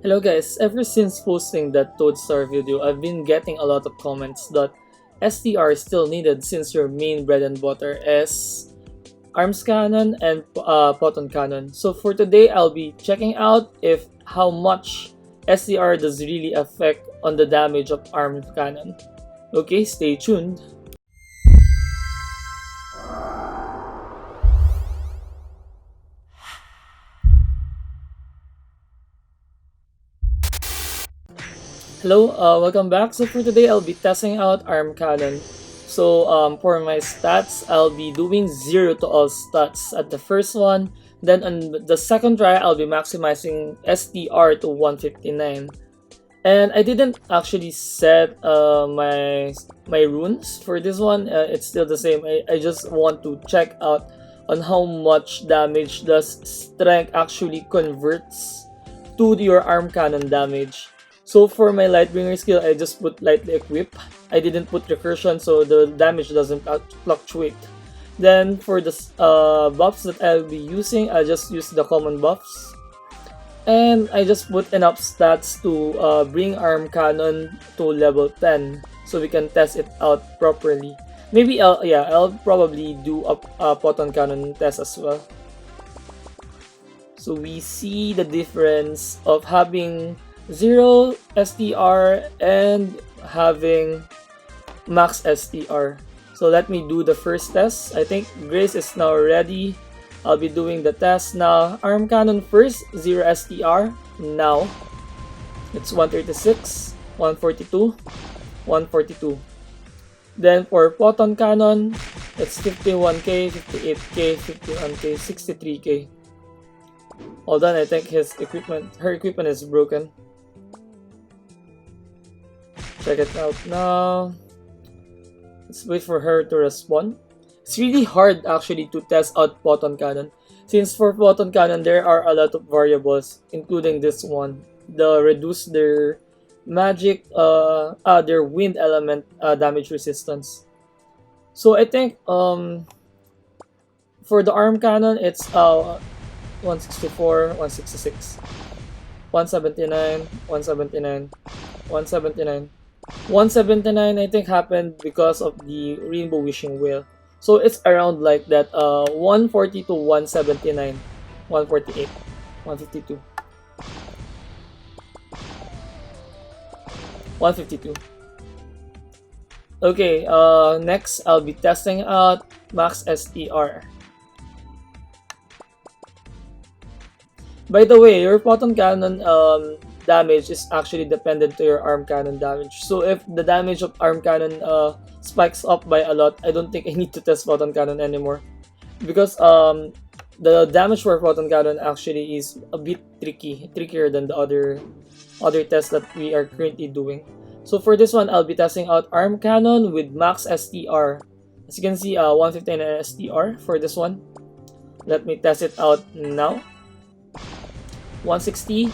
Hello guys, ever since posting that Toadstar video, I've been getting a lot of comments that STR is still needed since your main bread and butter is ARMS Canon and Photon Cannon. So for today, I'll be checking out if how much STR does really affect on the damage of ARM Cannon. Okay, stay tuned. Hello, welcome back. So for today, I'll be testing out ARM Cannon. So for my stats, I'll be doing 0 to all stats at the first one. Then on the second try, I'll be maximizing STR to 159. And I didn't actually set my runes for this one. It's still the same. I just want to check out on how much damage does strength actually converts to your arm cannon damage. So for my Lightbringer skill, I just put lightly equip. I didn't put recursion, so the damage doesn't fluctuate. Then for the buffs that I'll be using, I just use the common buffs. And I just put enough stats to bring arm cannon to level 10, so we can test it out properly. Maybe I'll probably do a photon cannon test as well. So we see the difference of having 0 STR and having max STR. So let me do the first test. I think Grace is now ready. I'll be doing the test now. Arm cannon first, 0 STR. Now, it's 136, 142, 142. Then for photon cannon, it's 51k, 58k, 51k, 63k. Hold on, I think her equipment is broken. Check it out now. Let's wait for her to respond. It's really hard actually to test out photon cannon, since for photon cannon there are a lot of variables, including this one, the reduce their magic, their wind element damage resistance. So I think for the arm cannon it's 164, 166, 179, 179, 179. 179 I think happened because of the rainbow wishing whale. So it's around like that 140 to 179, 148, 152, 152. Okay, next I'll be testing out max STR. By the way, your photon cannon damage is actually dependent to your arm cannon damage. So if the damage of arm cannon spikes up by a lot, I don't think I need to test photon cannon anymore, because the damage for photon cannon actually is a bit trickier than the other tests that we are currently doing. So for this one, I'll be testing out arm cannon with max STR. As you can see, 159 STR for this one. Let me test it out now. 160,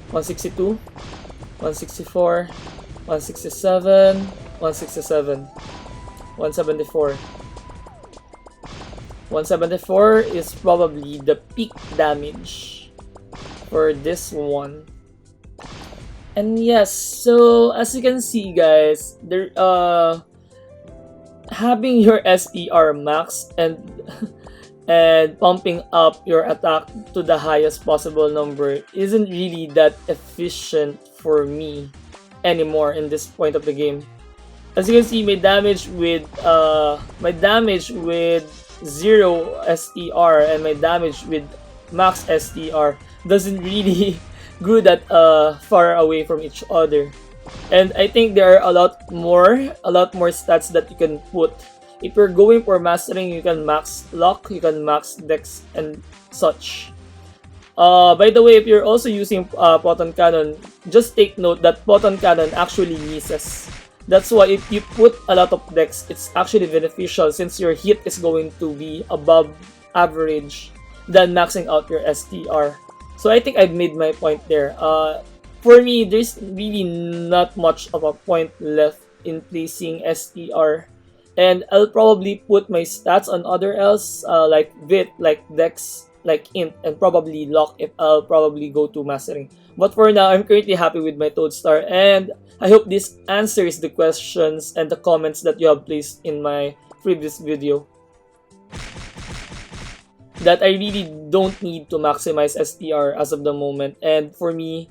162, 164, 167, 167, 174. 174 is probably the peak damage for this one. And yes, so as you can see guys, there having your STR max and pumping up your attack to the highest possible number isn't really that efficient for me anymore in this point of the game. As you can see, my damage with 0 STR and my damage with max STR doesn't really go that far away from each other. And I think there are a lot more stats that you can put. If you're going for mastering, you can max luck, you can max dex and such. By the way, if you're also using photon cannon, just take note that photon cannon actually misses. That's why if you put a lot of dex, it's actually beneficial since your hit is going to be above average than maxing out your STR. So I think I've made my point there. For me, there's really not much of a point left in placing STR. And I'll probably put my stats on other else, like Vit, like Dex, like Int, and probably Lock if I'll probably go to Mastering. But for now, I'm currently happy with my Toadstar, and I hope this answers the questions and the comments that you have placed in my previous video. That I really don't need to maximize STR as of the moment, and for me,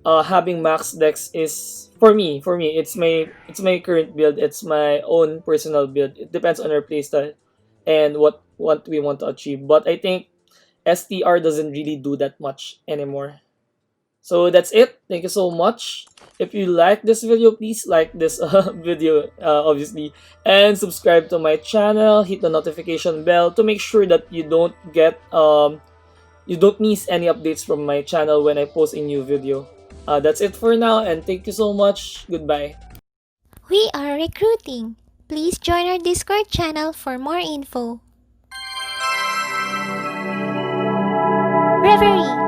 having max dex is for me it's my current build. It's my own personal build. It depends on our playstyle and what we want to achieve. But I think STR doesn't really do that much anymore. So that's it. Thank you so much. If you like this video, please like this video, obviously, and subscribe to my channel. Hit the notification bell to make sure that you don't miss any updates from my channel when I post a new video. That's it for now, and thank you so much. Goodbye. We are recruiting. Please join our Discord channel for more info. Reverie!